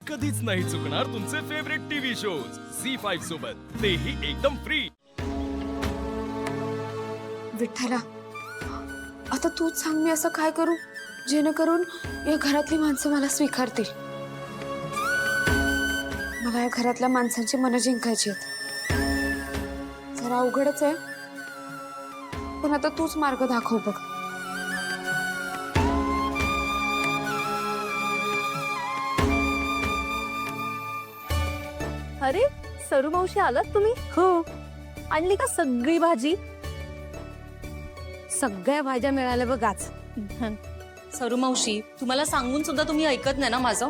कधीच नाही चुकणार तुमचे फेवरेट टीव्ही शोज झी5 सोबत, तेही एकदम फ्री। विठ्ठला, आता तूच सांग मी असं काय करू जेणेकरून या घरातली माणसं मला स्वीकारतील। मला या घरातल्या माणसांची मनं जिंकायची आहेत। जरा अवघडच आहे, पण आता तूच मार्ग दाखव बघ। अरे सरू मावशी आलात तुम्ही? हो। आणली का सगळी भाजी? सगळ्या भाज्या मिळाल्या बघ आज। सरू मावशी, तुम्हाला सांगून सुद्धा तुम्ही ऐकत नाही ना माझं।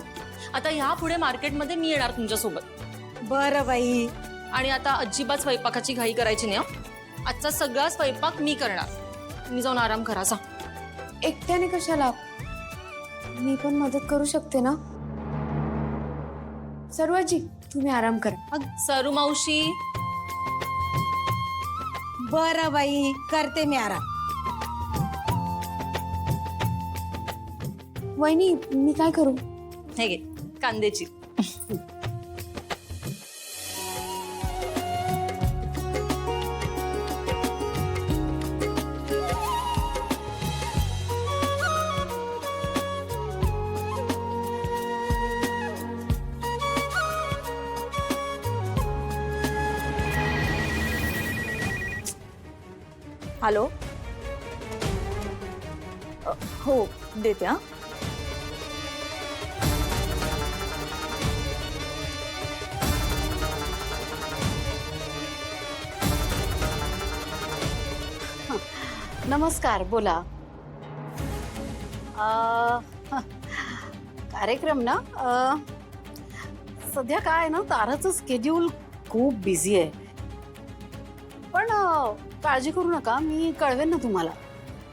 आता ह्या पुढे मार्केटमध्ये मी येणार तुमच्या सोबत। बरं बाई। आणि आता अजिबात स्वयंपाकाची घाई करायची नाही हं। आजचा सगळा स्वयंपाक मी करणार। तुम्ही जाऊन आराम करा जा। एकट्याने कशाला, मी पण मदत करू शकते ना। सर्वाजी तुम्ही आराम करा। सरू मावशी। बरं बाई, करते मी आराम। वहिनी मी काय करू? हे घे कांद्याची। हॅलो। हो देते हा। नमस्कार, बोला। कार्यक्रम ना, सध्या काय ना, ताराचं स्केड्यूल खूप बिझी आहे, पण काळजी करू नका, मी कळवेन ना तुम्हाला।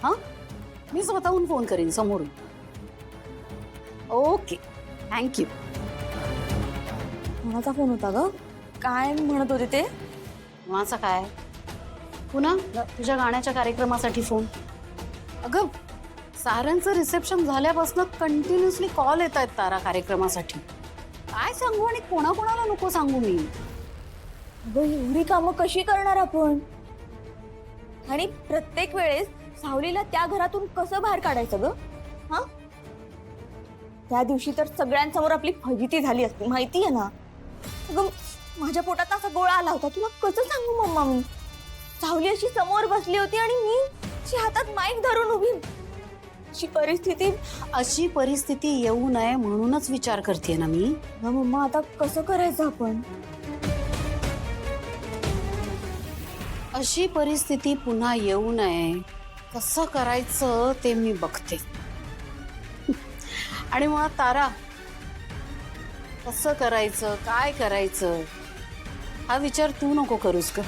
हां, मी स्वतःहून फोन करीन समोरून। Okay, thank you. कोणाचा फोन होता ग? काय म्हणत होते ते? माझा काय, पुन्हा तुझ्या गाण्याच्या कार्यक्रमासाठी फोन। अगं, साऱ्यांचं रिसेप्शन झाल्यापासून कंटिन्युअसली कॉल येत आहेत तारा कार्यक्रमासाठी। काय सांगू आणि कोणाकोणाला नको सांगू मी। एवढी कामं कशी करणार आपण? आणि प्रत्येक वेळेस सावलीला त्या घरातून कसं बाहेर काढायचं ग? हा, त्या दिवशी तर सगळ्यांसमोर आपली फजिती झाली असती, माहिती आहे ना? अगं, माझ्या पोटात असा गोळा आला होता, तुला कसं सांगू मम्मा मी? सावली अशी समोर बसली होती आणि मी तिच्या हातात माईक धरून उभी। अशी परिस्थिती येऊ नये म्हणूनच विचार करते ना मी। मम्मा, आता कसं करायचं आपण? अशी परिस्थिती पुन्हा येऊ नये कसं करायचं ते मी बघते। आणि मग तारा, कसं करायचं, काय करायचं हा विचार तू नको करूस का।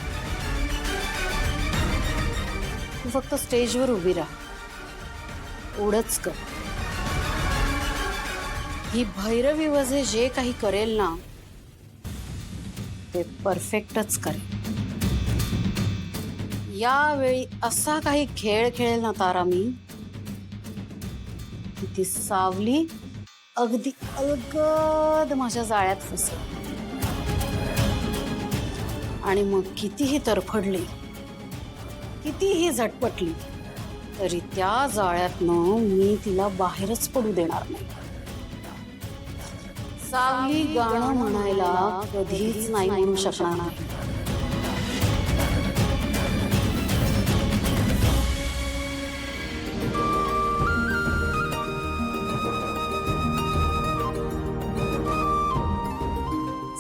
तू फक्त स्टेजवर उभी राहा, एवढंच कर। ही भैरवी वजे जे काही करेल ना, ते परफेक्टच करेल। यावेळी असा काही खेळ खेळेल ना तारा मी, की ती सावली अगदी अलगद माझ्या जाळ्यात फसेल। आणि मग कितीही तरफडली, कितीही झटपटली, तरी त्या जाळ्यातनं मी तिला बाहेरच पडू देणार नाही। सावली गाणं म्हणायला कधीच नाही म्हणू शकणार नाही।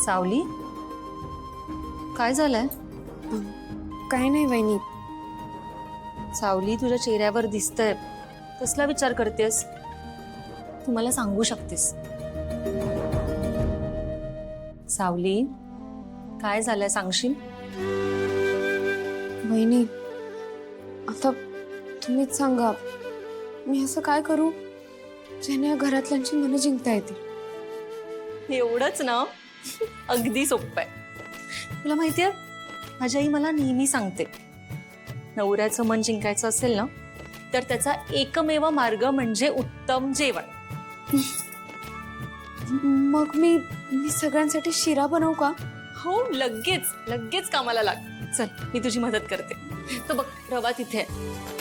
सावली, काय झालंय? काही नाही वहिनी। सावली, तुझ्या चेहऱ्यावर दिसतंय कसला विचार करतेस? तू मला सांगू शकतेस? सावली, काय झालंय सांगशील? वहिनी, आता तुम्हीच सांगा, मी असं काय करू ज्याने या घरातल्यांची मनं जिंकता येतील? एवढंच ना? अगदी सोपं आहे। तुला माहितीये, माझी आई मला नेहमी सांगते, नवऱ्याचं मन जिंकायचं असेल ना, तर त्याचा एकमेव मार्ग म्हणजे उत्तम जेवण। मग मी सगळ्यांसाठी शिरा बनवू का? हो, लगेच लगेच कामाला लाग. चल, मी तुझी मदत करते. तर बघ, रवा तिथे आहे.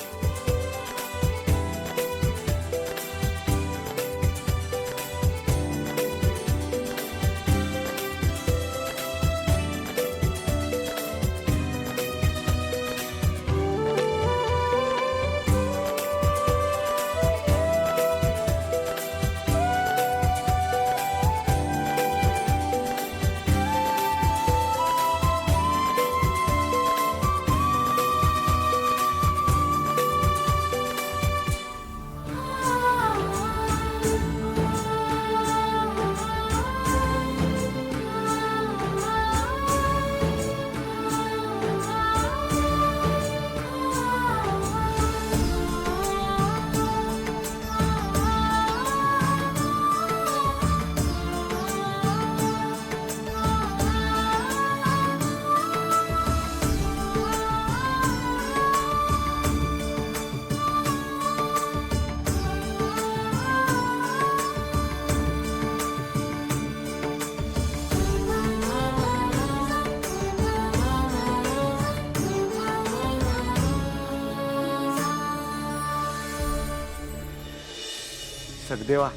सगदेवा,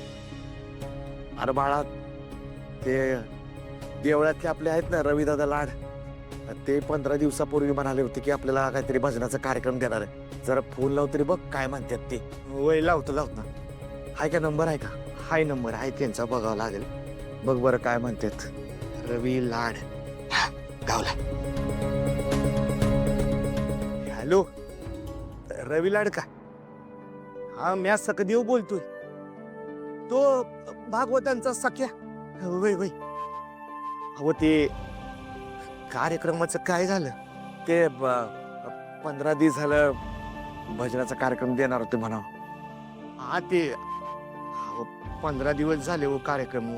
अरे बाळा, ते देवळातले आपले आहेत ना रविदादा लाड, ते 15 दिवसापूर्वी म्हणाले होते की आपल्याला काहीतरी भजनाचा कार्यक्रम देणार आहे. जरा फोन लाव तरी बघ काय म्हणतात ते. वय लावतो ना. हाय का नंबर आहे का? हाय नंबर आहे त्यांचा, बघावं लागेल. बघ बरं काय म्हणतात. रवी लाड, गावला. हॅलो, रवी लाड का? हा, मी सकदेव बोलतोय. तो भागवतांचा सख्या. वय वय. अहो, ते कार्यक्रमाचं काय झालं? ते 15 दिवस झालं भजनाचा कार्यक्रम देणार होते म्हणा. हा, ते 15 दिवस झाले हो कार्यक्रम.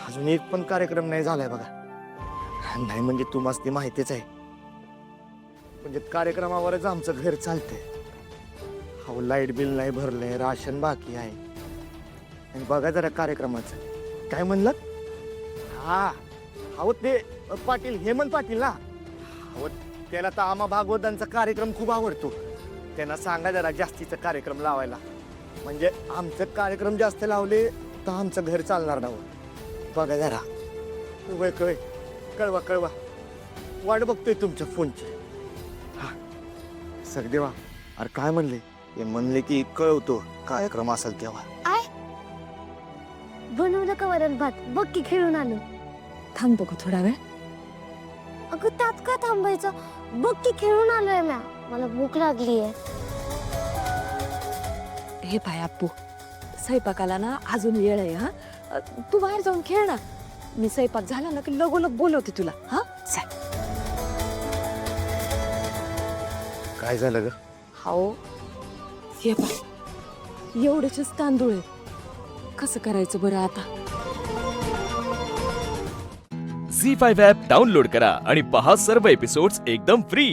अजून एक पण कार्यक्रम नाही झालाय बघा. नाही म्हणजे तुम्हाला ती माहितीच आहे. म्हणजे कार्यक्रमावरच आमचं घर चालतंय. अहो, लाईट बिल नाही भरलंय, राशन बाकी आहे. आणि बघा जरा कार्यक्रमाचं काय म्हणलं. हा, अहो ते पाटील, हेमंत पाटील ना. अहो, त्याला तर आम्हा भागवतांचा कार्यक्रम खूप आवडतो. त्यांना सांगा जरा जास्तीचा कार्यक्रम लावायला. म्हणजे आमचं कार्यक्रम जास्त लावले तर आमचं घर चालणार ना. बघा जरा. कळवा. वाट बघतोय तुमच्या फोनची. हा, सगदेवा, अरे काय म्हणले? ते म्हणले की कळवतो कार्यक्रम असेल तेव्हा. बनवलं का वरण भात? बघ की खेळून आलो. थांबतो का थोडा वेळ? अगं त्यात का थांबायचं? बघ की खेळून आलोय म्या. मला भूक लागली आहे. हे पाय अप्पू, स्वयंपाकाला ना अजून वेळ आहे. हा, तू बाहेर जाऊन खेळ ना. मी स्वयंपाक झाला ना की लगोलग बोलवते तुला. हा, चल. काय झालं ग? हाओ, हे पाय, एवढेच तांदूळ आहे. कसं करायचं बरं आता? झी 5 ॲप डाउनलोड करा आणि पहा सर्व एपिसोड्स एकदम फ्री.